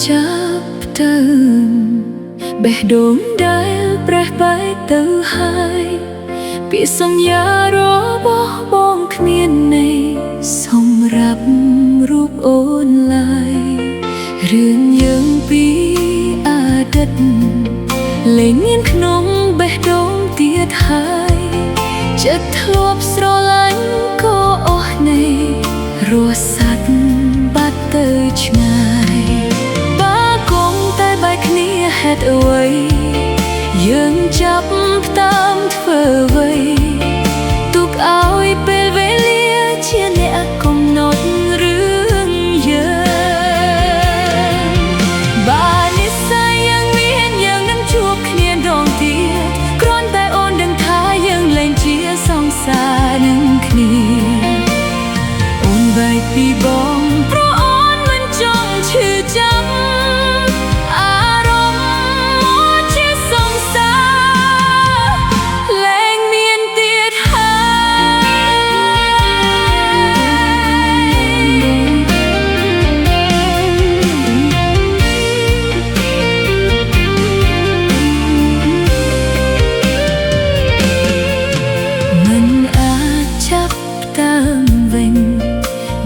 ចាប់ទៅបេះដូងដែលប្រេះបែកទៅហើយពីសន្យារបស់បងគ្មានន័យសម្រាប់រូបអូនឡើយរឿងយើងពីអតីតលែងមានក្នុងបេះដូងទៀតហើយចិត្តធ្លាប់ស្រឡាញ់ក៏អស់ន័យរស់សាត់បាត់ទៅឆ្ងាយបើគង់តែបែកគ្នាហេតុអ្វីយើងចាប់ផ្ដើមធ្វើអ្វីទុកឲ្យពេលវេលាជាអ្នកកំណត់រឿងយើងបើនិស្ស័យយ៉ាងមានយើងនឹងជួបគ្នាដងទៀតគ្រាន់តែអូនដឹងថាយើងលែងជាសង្សារនឹងគ្នាអូនបែកពីបងព្រោះអូនមិនចង់ឈឺចាំអារម្មណ៍ជាសង្សារលែងមានទៀតមិនអាចចាប់តាមវិញ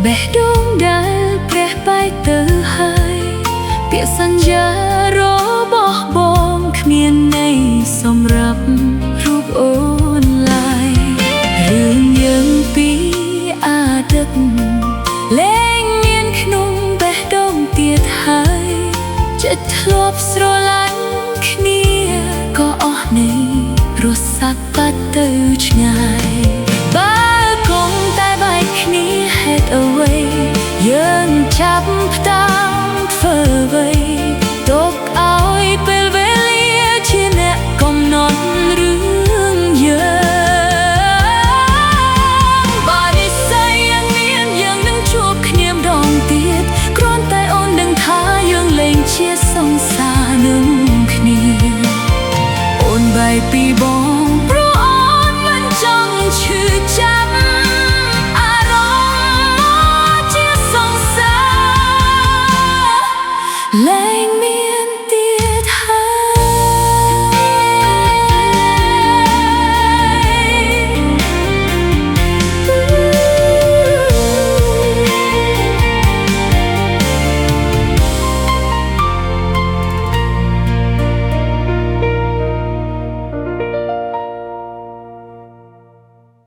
បេះដូងដែលប្រេះបែកទៅហើយពាក្យសន្យារបស់បងគ្មានន័យសម្រាប់រូបអូនឡើយរឿងយើងពីអតីតលែងមានក្នុងបេះដូងទៀតហើយចិត្តធ្លាប់ស្រឡាញ់គ្នាក៏អស់ន័យរស់សាត់បាត់ទៅឆ្ងាយ